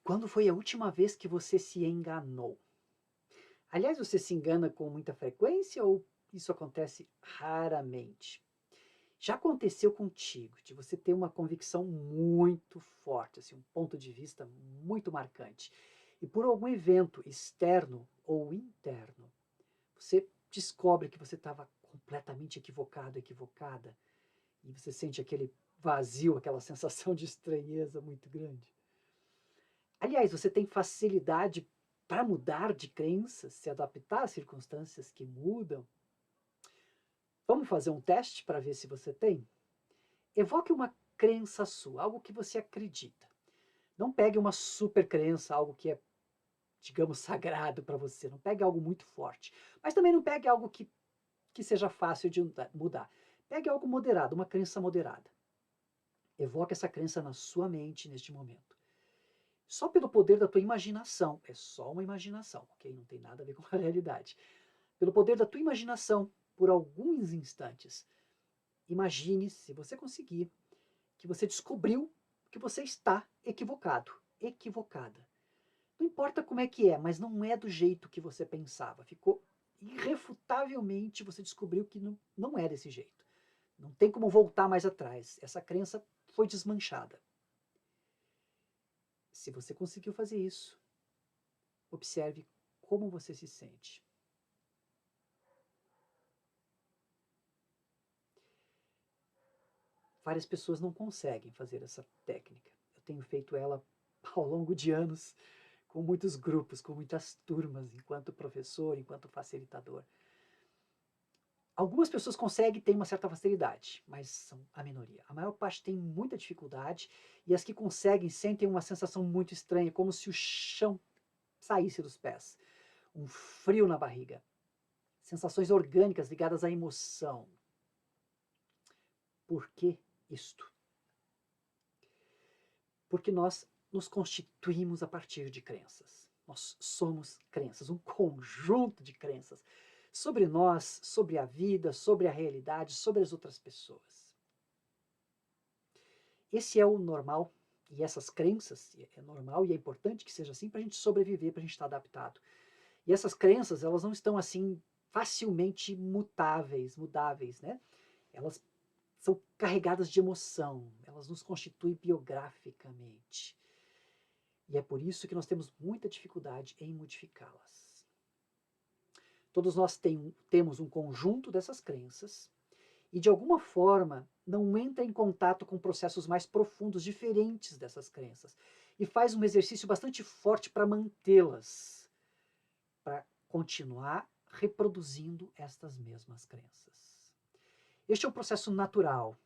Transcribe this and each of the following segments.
Quando foi a última vez que você se enganou? Aliás, você se engana com muita frequência ou isso acontece raramente? Já aconteceu contigo de você ter uma convicção muito forte, assim, um ponto de vista muito marcante, e por algum evento externo ou interno, você descobre que você estava completamente equivocado, equivocada, e você sente aquele vazio, aquela sensação de estranheza muito grande? Aliás, você tem facilidade para mudar de crença, se adaptar às circunstâncias que mudam? Vamos fazer um teste para ver se você tem? Evoque uma crença sua, algo que você acredita. Não pegue uma super crença, algo que é, digamos, sagrado para você. Não pegue algo muito forte. Mas também não pegue algo que seja fácil de mudar. Pegue algo moderado, uma crença moderada. Evoque essa crença na sua mente neste momento. Só pelo poder da tua imaginação, é só uma imaginação, ok? Não tem nada a ver com a realidade. Pelo poder da tua imaginação, por alguns instantes, imagine, se você conseguir, que você descobriu que você está equivocado, equivocada. Não importa como é, mas não é do jeito que você pensava. Ficou irrefutavelmente, você descobriu que não é desse jeito. Não tem como voltar mais atrás. Essa crença foi desmanchada. Se você conseguiu fazer isso, observe como você se sente. Várias pessoas não conseguem fazer essa técnica. Eu tenho feito ela ao longo de anos, com muitos grupos, com muitas turmas, enquanto professor, enquanto facilitador. Algumas pessoas conseguem ter uma certa facilidade, mas são a minoria. A maior parte tem muita dificuldade e as que conseguem sentem uma sensação muito estranha, como se o chão saísse dos pés. Um frio na barriga. Sensações orgânicas ligadas à emoção. Por que isto? Porque nós nos constituímos a partir de crenças. Nós somos crenças, um conjunto de crenças sobre nós, sobre a vida, sobre a realidade, sobre as outras pessoas. Esse é o normal, e essas crenças, é normal e é importante que seja assim para a gente sobreviver, para a gente estar adaptado. E essas crenças, elas não estão assim facilmente mudáveis, né? Elas são carregadas de emoção, elas nos constituem biograficamente. E é por isso que nós temos muita dificuldade em modificá-las. Todos nós temos um conjunto dessas crenças e, de alguma forma, não entra em contato com processos mais profundos, diferentes dessas crenças. E faz um exercício bastante forte para mantê-las, para continuar reproduzindo estas mesmas crenças. Este é um processo natural,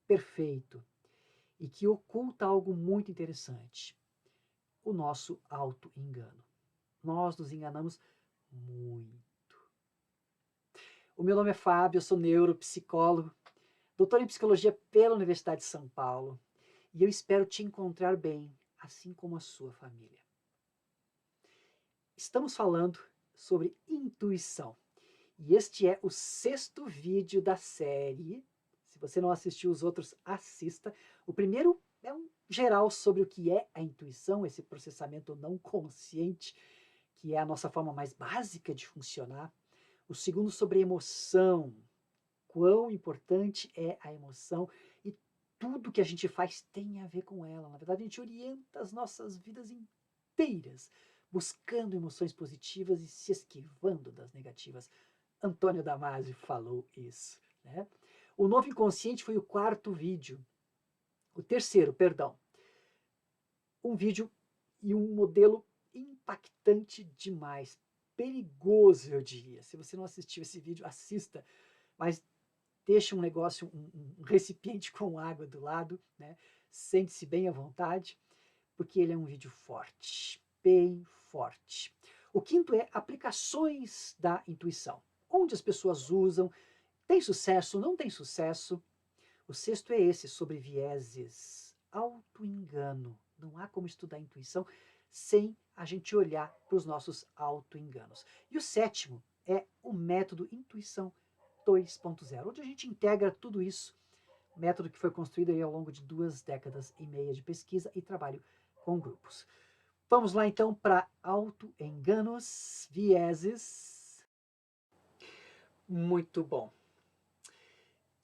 perfeito, e que oculta algo muito interessante: o nosso auto-engano. Nós nos enganamos muito. O meu nome é Fábio, eu sou neuropsicólogo, doutor em psicologia pela Universidade de São Paulo, e eu espero te encontrar bem, assim como a sua família. Estamos falando sobre intuição, e este é o 6º vídeo da série. Se você não assistiu os outros, assista. O primeiro é um geral sobre o que é a intuição, esse processamento não consciente, que é a nossa forma mais básica de funcionar. O segundo sobre emoção, quão importante é a emoção e tudo que a gente faz tem a ver com ela. Na verdade, a gente orienta as nossas vidas inteiras buscando emoções positivas e se esquivando das negativas. Antônio Damasio falou isso, né? O novo inconsciente foi o 4º vídeo. O terceiro, perdão. Um vídeo e um modelo impactante demais, perigoso, eu diria. Se você não assistiu esse vídeo, assista, mas deixe um negócio, um recipiente com água do lado, né? Sente-se bem à vontade, porque ele é um vídeo forte, bem forte. O 5º é aplicações da intuição, onde as pessoas usam, tem sucesso, não tem sucesso. O 6º é esse, sobre vieses, auto-engano. Não há como estudar a intuição sem a gente olhar para os nossos auto-enganos. E o 7º é o método Intuição 2.0, onde a gente integra tudo isso, método que foi construído aí ao longo de 2 décadas e meia de pesquisa e trabalho com grupos. Vamos lá então para auto-enganos, vieses. Muito bom.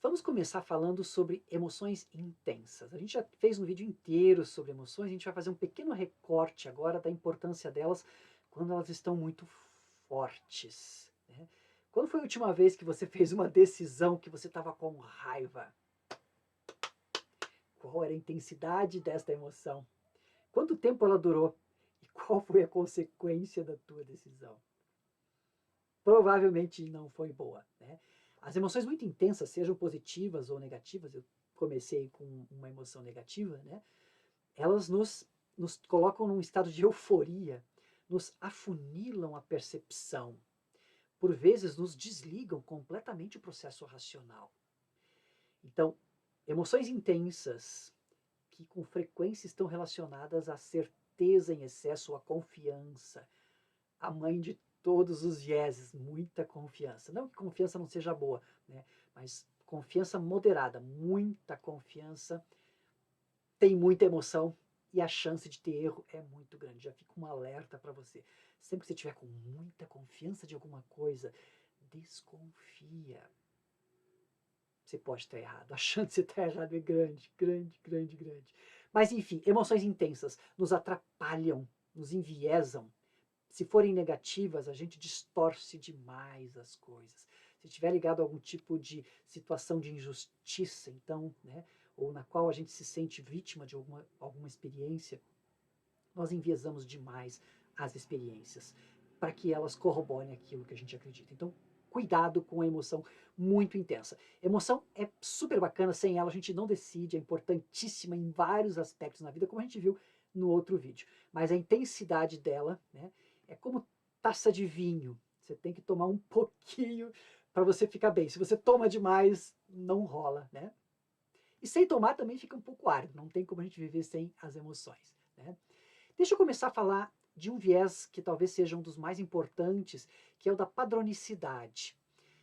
Vamos começar falando sobre emoções intensas. A gente já fez um vídeo inteiro sobre emoções, a gente vai fazer um pequeno recorte agora da importância delas quando elas estão muito fortes, né? Quando foi a última vez que você fez uma decisão que você estava com raiva? Qual era a intensidade desta emoção? Quanto tempo ela durou? E qual foi a consequência da tua decisão? Provavelmente não foi boa, né? As emoções muito intensas, sejam positivas ou negativas, eu comecei com uma emoção negativa, né? Elas nos colocam num estado de euforia, nos afunilam a percepção, por vezes nos desligam completamente o processo racional. Então, emoções intensas, que com frequência estão relacionadas à certeza em excesso, à confiança, a mãe de todos os vieses, muita confiança. Não que confiança não seja boa, né? Mas confiança moderada, muita confiança, tem muita emoção e a chance de ter erro é muito grande. Já fica um alerta para você. Sempre que você tiver com muita confiança de alguma coisa, desconfia. Você pode estar errado. A chance de você estar errado é grande, grande, grande, grande. Mas enfim, emoções intensas nos atrapalham, nos enviesam. Se forem negativas, a gente distorce demais as coisas. Se estiver ligado a algum tipo de situação de injustiça, então, né, ou na qual a gente se sente vítima de alguma experiência, nós enviesamos demais as experiências para que elas corroborem aquilo que a gente acredita. Então, cuidado com a emoção muito intensa. Emoção é super bacana, sem ela a gente não decide, é importantíssima em vários aspectos na vida, como a gente viu no outro vídeo. Mas a intensidade dela, né, é como taça de vinho. Você tem que tomar um pouquinho para você ficar bem. Se você toma demais, não rola, né? E sem tomar também fica um pouco árido, não tem como a gente viver sem as emoções, né? Deixa eu começar a falar de um viés que talvez seja um dos mais importantes, que é o da padronicidade,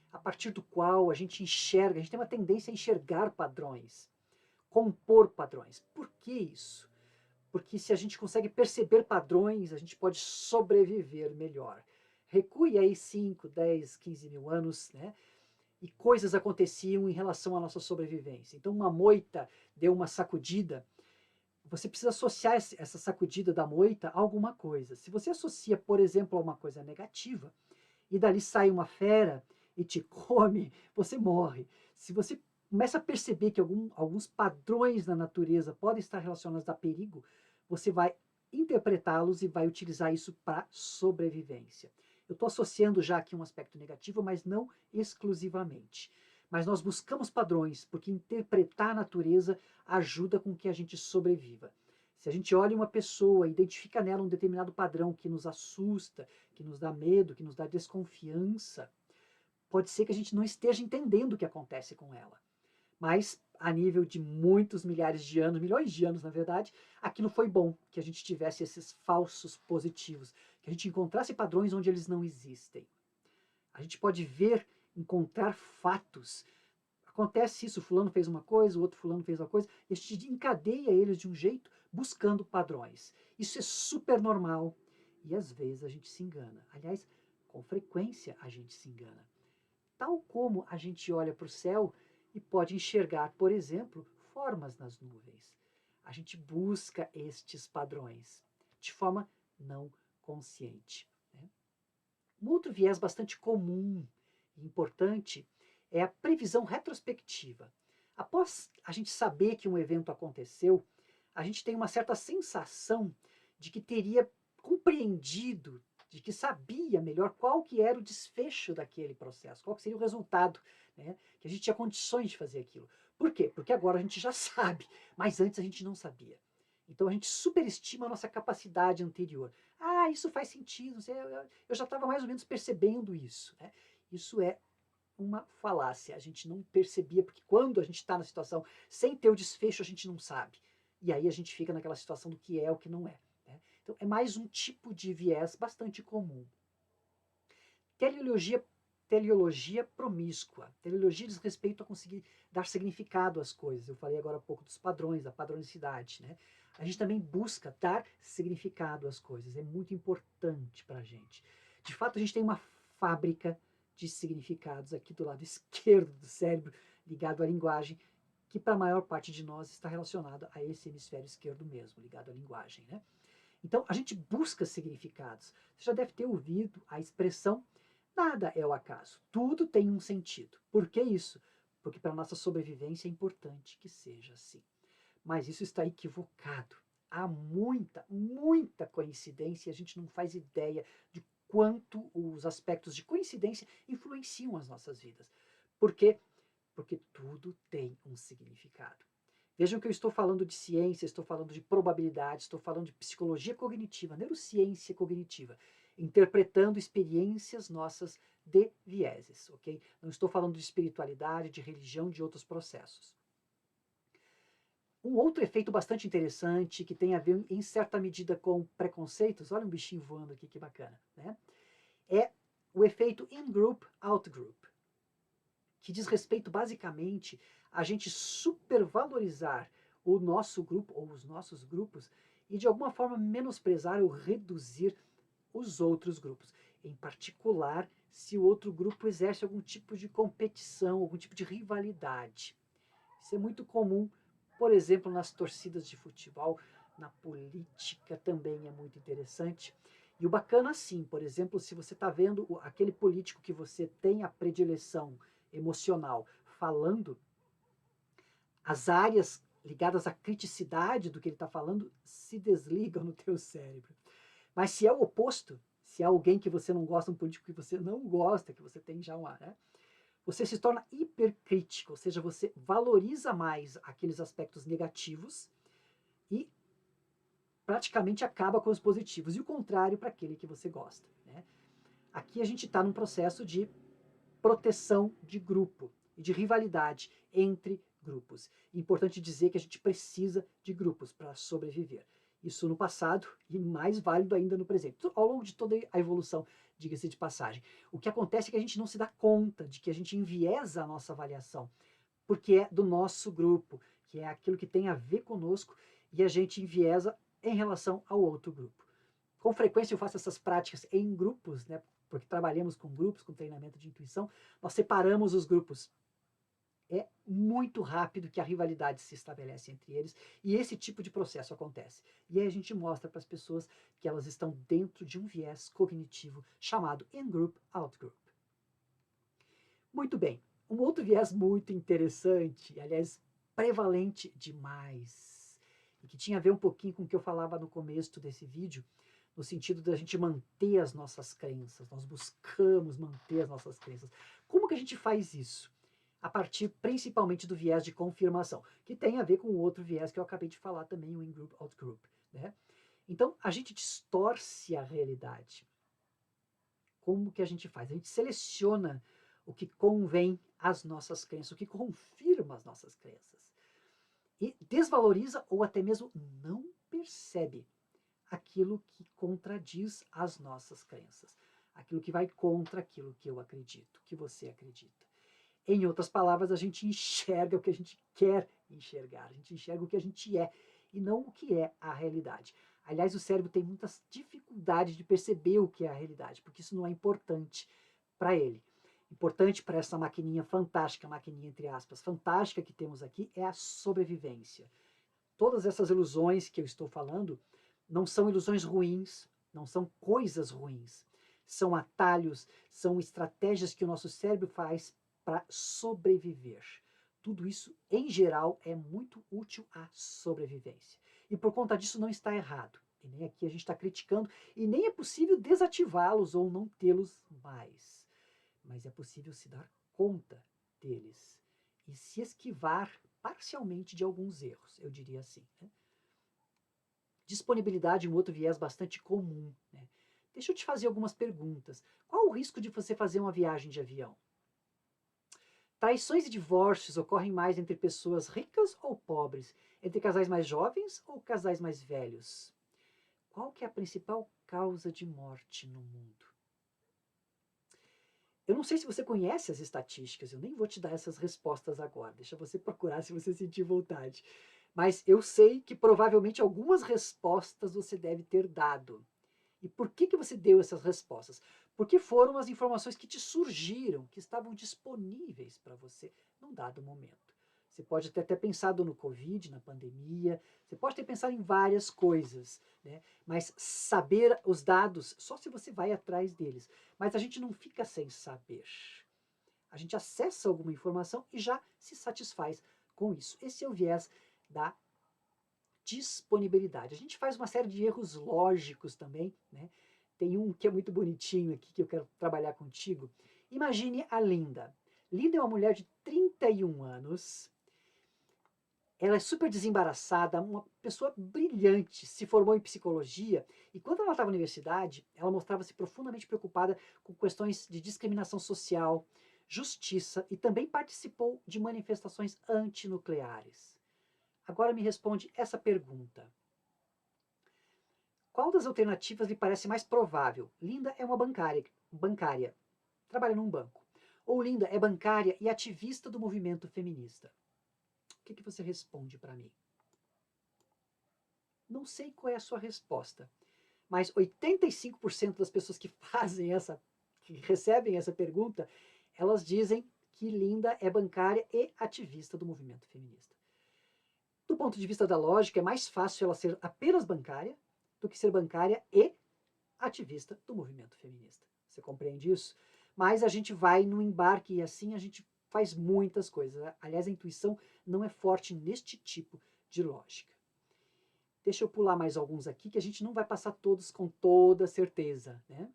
a partir do qual a gente enxerga, a gente tem uma tendência a enxergar padrões, compor padrões. Por que isso? Porque se a gente consegue perceber padrões, a gente pode sobreviver melhor. Recue aí 5, 10, 15 mil anos, né? E coisas aconteciam em relação à nossa sobrevivência. Então uma moita deu uma sacudida, você precisa associar essa sacudida da moita a alguma coisa. Se você associa, por exemplo, a uma coisa negativa, e dali sai uma fera e te come, você morre. Se você começa a perceber que alguns padrões na natureza podem estar relacionados a perigo, você vai interpretá-los e vai utilizar isso para sobrevivência. Eu estou associando já aqui um aspecto negativo, mas não exclusivamente. Mas nós buscamos padrões, porque interpretar a natureza ajuda com que a gente sobreviva. Se a gente olha uma pessoa, identifica nela um determinado padrão que nos assusta, que nos dá medo, que nos dá desconfiança, pode ser que a gente não esteja entendendo o que acontece com ela. Mas, a nível de muitos milhares de anos, milhões de anos, na verdade, aquilo foi bom, que a gente tivesse esses falsos positivos, que a gente encontrasse padrões onde eles não existem. A gente pode ver, encontrar fatos. Acontece isso, fulano fez uma coisa, o outro fulano fez uma coisa, e a gente encadeia eles de um jeito buscando padrões. Isso é super normal e às vezes a gente se engana. Aliás, com frequência a gente se engana. Tal como a gente olha para o céu e pode enxergar, por exemplo, formas nas nuvens. A gente busca estes padrões de forma não consciente, né? Um outro viés bastante comum e importante é a previsão retrospectiva. Após a gente saber que um evento aconteceu, a gente tem uma certa sensação de que teria compreendido, de que sabia melhor qual que era o desfecho daquele processo, qual que seria o resultado, né? Que a gente tinha condições de fazer aquilo. Por quê? Porque agora a gente já sabe, mas antes a gente não sabia. Então a gente superestima a nossa capacidade anterior. Ah, isso faz sentido, eu já estava mais ou menos percebendo isso, né? Isso é uma falácia, a gente não percebia, porque quando a gente está na situação sem ter o desfecho, a gente não sabe. E aí a gente fica naquela situação do que é o que não é, né? Então é mais um tipo de viés bastante comum. Teleologia teleologia promíscua. Teleologia diz respeito a conseguir dar significado às coisas. Eu falei agora há pouco dos padrões, da padronicidade, né? A gente também busca dar significado às coisas. É muito importante para a gente. De fato, a gente tem uma fábrica de significados aqui do lado esquerdo do cérebro, ligado à linguagem, que para a maior parte de nós está relacionada a esse hemisfério esquerdo mesmo, ligado à linguagem, né? Então, a gente busca significados. Você já deve ter ouvido a expressão nada é o acaso, tudo tem um sentido. Por que isso? Porque para a nossa sobrevivência é importante que seja assim. Mas isso está equivocado. Há muita coincidência e a gente não faz ideia de quanto os aspectos de coincidência influenciam as nossas vidas. Por quê? Porque tudo tem um significado. Vejam que eu estou falando de ciência, estou falando de probabilidade, estou falando de psicologia cognitiva, neurociência cognitiva, interpretando experiências nossas de vieses, ok? Não estou falando de espiritualidade, de religião, de outros processos. Um outro efeito bastante interessante, que tem a ver em certa medida com preconceitos, olha um bichinho voando aqui, que bacana, né? É o efeito in-group, out-group, que diz respeito basicamente a gente supervalorizar o nosso grupo ou os nossos grupos e de alguma forma menosprezar ou reduzir os outros grupos. Em particular, se o outro grupo exerce algum tipo de competição, algum tipo de rivalidade. Isso é muito comum, por exemplo, nas torcidas de futebol, na política também é muito interessante. E o bacana, sim, por exemplo, se você está vendo aquele político que você tem a predileção emocional falando, as áreas ligadas à criticidade do que ele está falando se desligam no teu cérebro. Mas se é o oposto, se é alguém que você não gosta, um político que você não gosta, que você tem já um ar, né? Você se torna hipercrítico, ou seja, você valoriza mais aqueles aspectos negativos e praticamente acaba com os positivos. E o contrário para aquele que você gosta, né? Aqui a gente está num processo de proteção de grupo e de rivalidade entre grupos. Importante dizer que a gente precisa de grupos para sobreviver. Isso no passado e mais válido ainda no presente. Ao longo de toda a evolução, diga-se de passagem. O que acontece é que a gente não se dá conta de que a gente enviesa a nossa avaliação, porque é do nosso grupo, que é aquilo que tem a ver conosco, e a gente enviesa em relação ao outro grupo. Com frequência eu faço essas práticas em grupos, né? Porque trabalhamos com grupos, com treinamento de intuição, nós separamos os grupos. É muito rápido que a rivalidade se estabelece entre eles e esse tipo de processo acontece. E aí a gente mostra para as pessoas que elas estão dentro de um viés cognitivo chamado in-group, out-group. Muito bem, um outro viés muito interessante, aliás, prevalente demais, e que tinha a ver um pouquinho com o que eu falava no começo desse vídeo, no sentido da gente manter as nossas crenças, nós buscamos manter as nossas crenças. Como que a gente faz isso? A partir principalmente do viés de confirmação, que tem a ver com o outro viés que eu acabei de falar também, o in-group, out-group, né? Então, a gente distorce a realidade. Como que a gente faz? A gente seleciona o que convém às nossas crenças, o que confirma as nossas crenças. E desvaloriza ou até mesmo não percebe aquilo que contradiz as nossas crenças, aquilo que vai contra aquilo que eu acredito, que você acredita. Em outras palavras, a gente enxerga o que a gente quer enxergar, a gente enxerga o que a gente é e não o que é a realidade. Aliás, o cérebro tem muitas dificuldades de perceber o que é a realidade, porque isso não é importante para ele. Importante para essa maquininha fantástica, maquininha entre aspas, fantástica que temos aqui, é a sobrevivência. Todas essas ilusões que eu estou falando não são ilusões ruins, não são coisas ruins. São atalhos, são estratégias que o nosso cérebro faz para sobreviver. Tudo isso, em geral, é muito útil à sobrevivência. E por conta disso não está errado. E nem aqui a gente está criticando, e nem é possível desativá-los ou não tê-los mais. Mas é possível se dar conta deles e se esquivar parcialmente de alguns erros, eu diria assim, né? Disponibilidade é um outro viés bastante comum, né? Deixa eu te fazer algumas perguntas. Qual o risco de você fazer uma viagem de avião? Traições e divórcios ocorrem mais entre pessoas ricas ou pobres? Entre casais mais jovens ou casais mais velhos? Qual que é a principal causa de morte no mundo? Eu não sei se você conhece as estatísticas, eu nem vou te dar essas respostas agora, deixa você procurar se você sentir vontade. Mas eu sei que provavelmente algumas respostas você deve ter dado. E por que você deu essas respostas? Porque foram as informações que te surgiram, que estavam disponíveis para você num dado momento. Você pode ter até pensado no Covid, na pandemia, você pode ter pensado em várias coisas, né? Mas saber os dados, só se você vai atrás deles. Mas a gente não fica sem saber. A gente acessa alguma informação e já se satisfaz com isso. Esse é o viés da disponibilidade. A gente faz uma série de erros lógicos também, né? Tem um que é muito bonitinho aqui que eu quero trabalhar contigo. Imagine a Linda. Linda é uma mulher de 31 anos. Ela é super desembaraçada, uma pessoa brilhante, se formou em psicologia e quando ela estava na universidade, ela mostrava-se profundamente preocupada com questões de discriminação social, justiça e também participou de manifestações antinucleares. Agora me responde essa pergunta. Qual das alternativas lhe parece mais provável? Linda é uma bancária, trabalha num banco. Ou Linda é bancária e ativista do movimento feminista? O que você responde para mim? Não sei qual é a sua resposta, mas 85% das pessoas que que recebem essa pergunta, elas dizem que Linda é bancária e ativista do movimento feminista. Do ponto de vista da lógica, é mais fácil ela ser apenas bancária do que ser bancária e ativista do movimento feminista. Você compreende isso? Mas a gente vai no embarque e assim a gente faz muitas coisas. Aliás, a intuição não é forte neste tipo de lógica. Deixa eu pular mais alguns aqui, que a gente não vai passar todos com toda certeza, né?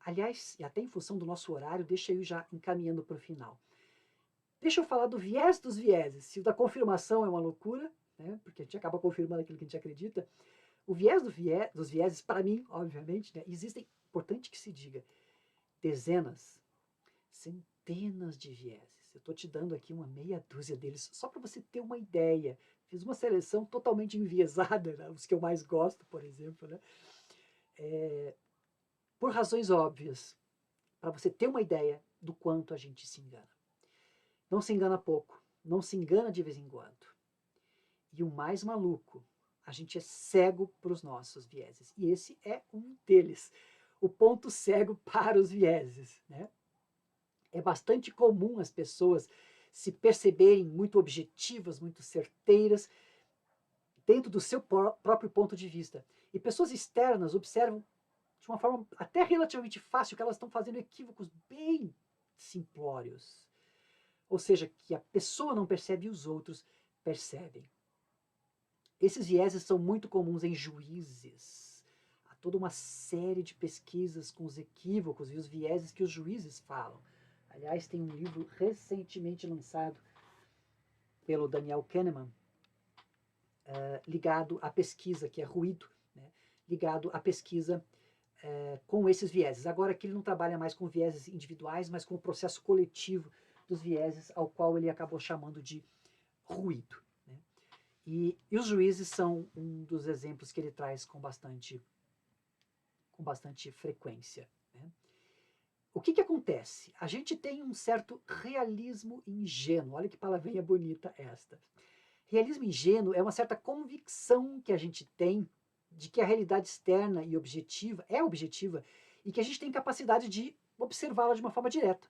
Aliás, e até em função do nosso horário, deixa eu já encaminhando para o final. Deixa eu falar do viés dos vieses. Se o da confirmação é uma loucura, né? Porque a gente acaba confirmando aquilo que a gente acredita. O viés dos vieses, para mim, obviamente, né? Existem, importante que se diga, dezenas, centenas de vieses. Eu estou te dando aqui uma meia dúzia deles, só para você ter uma ideia. Fiz uma seleção totalmente enviesada, né? Os que eu mais gosto, por exemplo, né? Por razões óbvias, para você ter uma ideia do quanto a gente se engana. Não se engana pouco, não se engana de vez em quando. E o mais maluco, a gente é cego para os nossos vieses. E esse é um deles, o ponto cego para os vieses, né? É bastante comum as pessoas se perceberem muito objetivas, muito certeiras, dentro do seu próprio ponto de vista. E pessoas externas observam de uma forma até relativamente fácil que elas estão fazendo equívocos bem simplórios. Ou seja, que a pessoa não percebe e os outros percebem. Esses vieses são muito comuns em juízes. Há toda uma série de pesquisas com os equívocos e os vieses que os juízes falam. Aliás, tem um livro recentemente lançado pelo Daniel Kahneman, ligado à pesquisa, que é Ruído, né? Ligado à pesquisa com esses vieses. Agora que ele não trabalha mais com vieses individuais, mas com o processo coletivo dos vieses, ao qual ele acabou chamando de ruído. Né? E os juízes são um dos exemplos que ele traz com bastante frequência. Né? O que acontece? A gente tem um certo realismo ingênuo. Olha que palavrinha bonita esta. Realismo ingênuo é uma certa convicção que a gente tem de que a realidade externa e objetiva é objetiva e que a gente tem capacidade de observá-la de uma forma direta.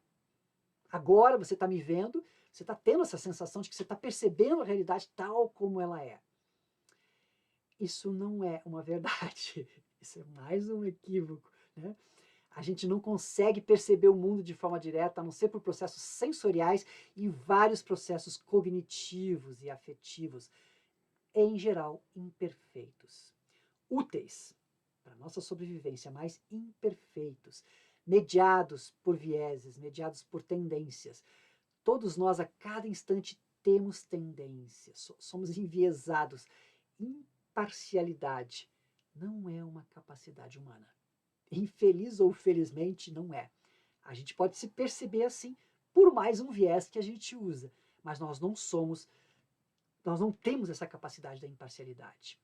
Agora você está me vendo, você está tendo essa sensação de que você está percebendo a realidade tal como ela é. Isso não é uma verdade. Isso é mais um equívoco, né? A gente não consegue perceber o mundo de forma direta, a não ser por processos sensoriais e vários processos cognitivos e afetivos, em geral imperfeitos. Úteis para a nossa sobrevivência, mas imperfeitos, mediados por vieses, mediados por tendências. Todos nós, a cada instante, temos tendências, somos enviesados. Imparcialidade não é uma capacidade humana. Infeliz ou felizmente, não é. A gente pode se perceber assim por mais um viés que a gente usa, mas nós não temos essa capacidade da imparcialidade.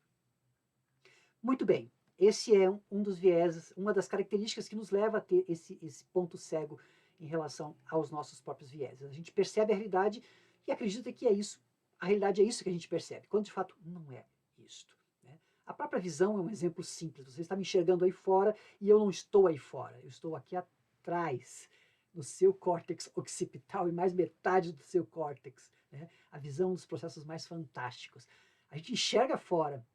Muito bem, esse é um dos vieses, uma das características que nos leva a ter esse ponto cego em relação aos nossos próprios vieses. A gente percebe a realidade e acredita que é isso, a realidade é isso que a gente percebe, quando de fato não é isto. Né? A própria visão é um exemplo simples. Você está me enxergando aí fora e eu não estou aí fora, eu estou aqui atrás, no seu córtex occipital e mais metade do seu córtex. Né? A visão dos processos mais fantásticos. A gente enxerga fora,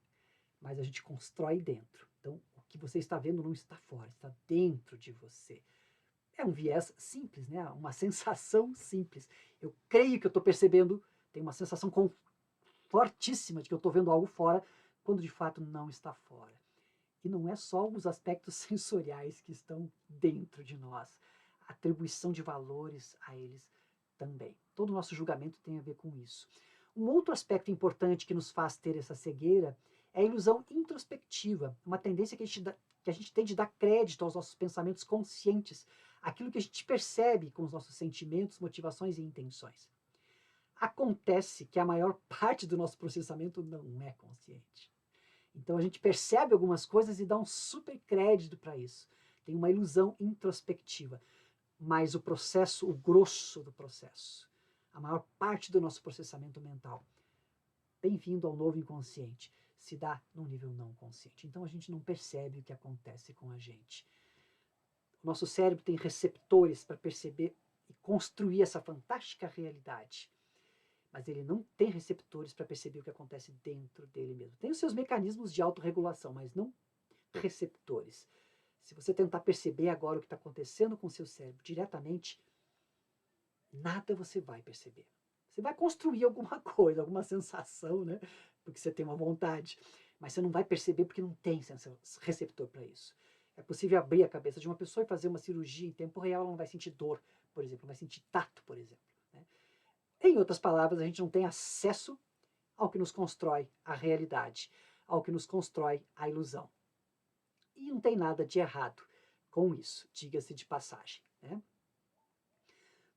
mas a gente constrói dentro. Então, o que você está vendo não está fora, está dentro de você. É um viés simples, né? Uma sensação simples. Eu creio que eu estou percebendo, tem uma sensação fortíssima de que eu estou vendo algo fora, quando de fato não está fora. E não é só os aspectos sensoriais que estão dentro de nós. A atribuição de valores a eles também. Todo o nosso julgamento tem a ver com isso. Um outro aspecto importante que nos faz ter essa cegueira é a ilusão introspectiva, uma tendência que a gente tem de dar crédito aos nossos pensamentos conscientes, aquilo que a gente percebe com os nossos sentimentos, motivações e intenções. Acontece que a maior parte do nosso processamento não é consciente. Então a gente percebe algumas coisas e dá um super crédito para isso. Tem uma ilusão introspectiva. Mas o processo, o grosso do processo, a maior parte do nosso processamento mental, bem-vindo ao novo inconsciente, se dá num nível não consciente. Então a gente não percebe o que acontece com a gente. O nosso cérebro tem receptores para perceber e construir essa fantástica realidade. Mas ele não tem receptores para perceber o que acontece dentro dele mesmo. Tem os seus mecanismos de autorregulação, mas não receptores. Se você tentar perceber agora o que está acontecendo com o seu cérebro diretamente, nada você vai perceber. Você vai construir alguma coisa, alguma sensação, né? Porque você tem uma vontade. Mas você não vai perceber porque não tem receptor para isso. É possível abrir a cabeça de uma pessoa e fazer uma cirurgia em tempo real, ela não vai sentir dor, por exemplo, não vai sentir tato, por exemplo. Né? Em outras palavras, a gente não tem acesso ao que nos constrói a realidade, ao que nos constrói a ilusão. E não tem nada de errado com isso, diga-se de passagem. Né?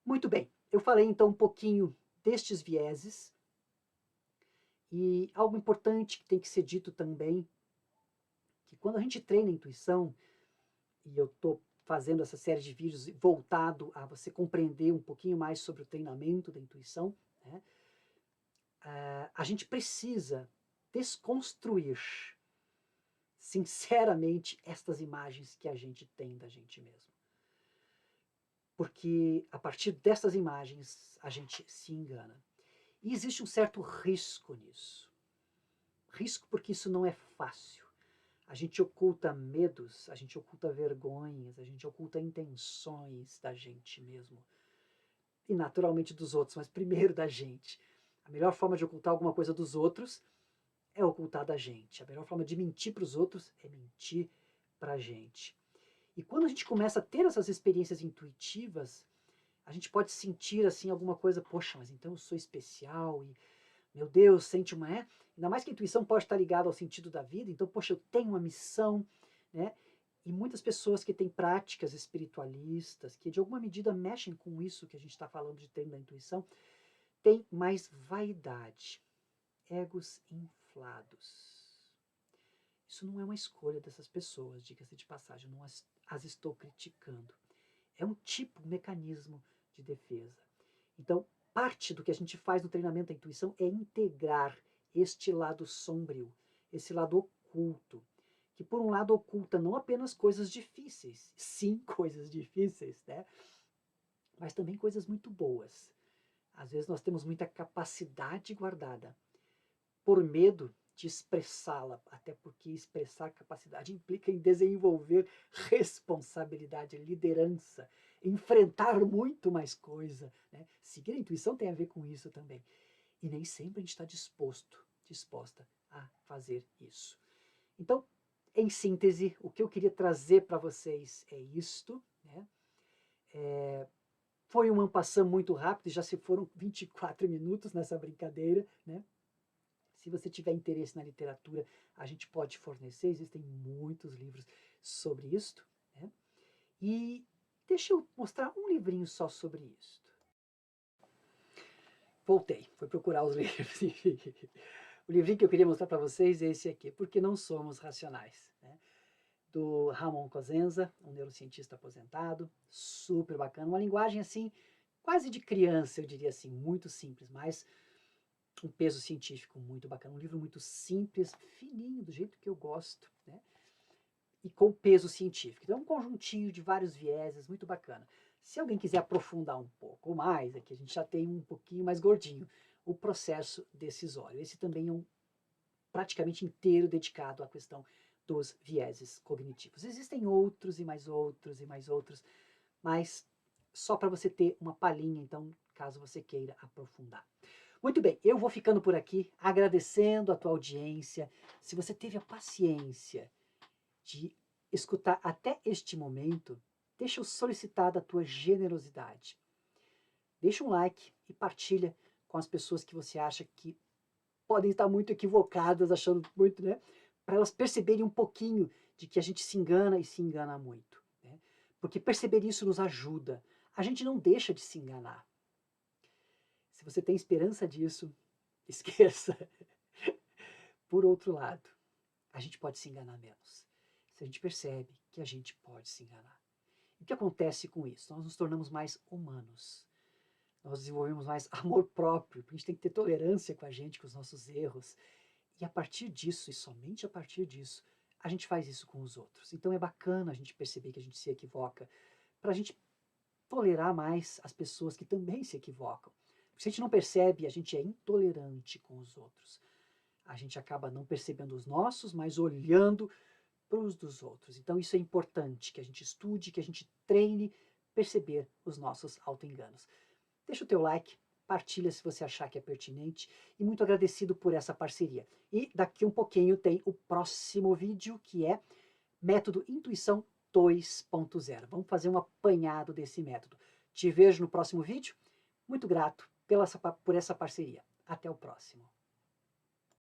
Muito bem, eu falei então um pouquinho destes vieses, e algo importante que tem que ser dito também, que quando a gente treina a intuição, e eu estou fazendo essa série de vídeos voltado a você compreender um pouquinho mais sobre o treinamento da intuição, né? A gente precisa desconstruir sinceramente estas imagens que a gente tem da gente mesmo. Porque a partir dessas imagens a gente se engana. E existe um certo risco nisso. Risco porque isso não é fácil. A gente oculta medos, a gente oculta vergonhas, a gente oculta intenções da gente mesmo. E naturalmente dos outros, mas primeiro da gente. A melhor forma de ocultar alguma coisa dos outros é ocultar da gente. A melhor forma de mentir para os outros é mentir para a gente. E quando a gente começa a ter essas experiências intuitivas, a gente pode sentir assim alguma coisa, poxa, mas então eu sou especial e, meu Deus, sente uma... Ainda mais que a intuição pode estar ligada ao sentido da vida, então, poxa, eu tenho uma missão, né? E muitas pessoas que têm práticas espiritualistas, que de alguma medida mexem com isso que a gente está falando de treino da intuição, têm mais vaidade, egos inflados. Isso não é uma escolha dessas pessoas, diga-se de passagem, eu não as estou criticando. É um tipo, um mecanismo de defesa. Então, parte do que a gente faz no treinamento da intuição é integrar este lado sombrio, esse lado oculto, que por um lado oculta não apenas coisas difíceis, sim, coisas difíceis, né? Mas também coisas muito boas. Às vezes nós temos muita capacidade guardada, por medo de expressá-la, até porque expressar capacidade implica em desenvolver responsabilidade, liderança, enfrentar muito mais coisa. Né? Seguir a intuição tem a ver com isso também. E nem sempre a gente está disposta a fazer isso. Então, em síntese, o que eu queria trazer para vocês é isto. Né? Foi um en passant muito rápido, já se foram 24 minutos nessa brincadeira, né? Se você tiver interesse na literatura, a gente pode fornecer, existem muitos livros sobre isto. Né? E deixa eu mostrar um livrinho só sobre isto. Voltei, fui procurar os livros. O livrinho que eu queria mostrar para vocês é esse aqui, Porque Não Somos Racionais. Né? do Ramon Cosenza, um neurocientista aposentado, super bacana, uma linguagem assim, quase de criança, eu diria assim, muito simples, mas um peso científico muito bacana, um livro muito simples, fininho, do jeito que eu gosto, né? E com peso científico. Então, um conjuntinho de vários vieses, muito bacana. Se alguém quiser aprofundar um pouco mais, aqui a gente já tem um pouquinho mais gordinho, o processo decisório. Esse também é praticamente inteiro dedicado à questão dos vieses cognitivos. Existem outros e mais outros e mais outros, mas só para você ter uma palhinha, então, caso você queira aprofundar. Muito bem, eu vou ficando por aqui, agradecendo a tua audiência. Se você teve a paciência de escutar até este momento, deixa eu solicitar a tua generosidade. Deixa um like e partilha com as pessoas que você acha que podem estar muito equivocadas, achando muito, né? Para elas perceberem um pouquinho de que a gente se engana e se engana muito. Né? Porque perceber isso nos ajuda. A gente não deixa de se enganar. Se você tem esperança disso, esqueça. Por outro lado, a gente pode se enganar menos. Se a gente percebe que a gente pode se enganar. O que acontece com isso? Nós nos tornamos mais humanos. Nós desenvolvemos mais amor próprio, porque a gente tem que ter tolerância com a gente, com os nossos erros. E a partir disso, e somente a partir disso, a gente faz isso com os outros. Então é bacana a gente perceber que a gente se equivoca, para a gente tolerar mais as pessoas que também se equivocam. Porque se a gente não percebe, a gente é intolerante com os outros. A gente acaba não percebendo os nossos, mas olhando para os dos outros. Então isso é importante, que a gente estude, que a gente treine perceber os nossos auto-enganos. Deixa o teu like, partilha se você achar que é pertinente e muito agradecido por essa parceria. E daqui um pouquinho tem o próximo vídeo, que é Método Intuição 2.0. Vamos fazer um apanhado desse método. Te vejo no próximo vídeo. Muito grato por essa parceria. Até o próximo.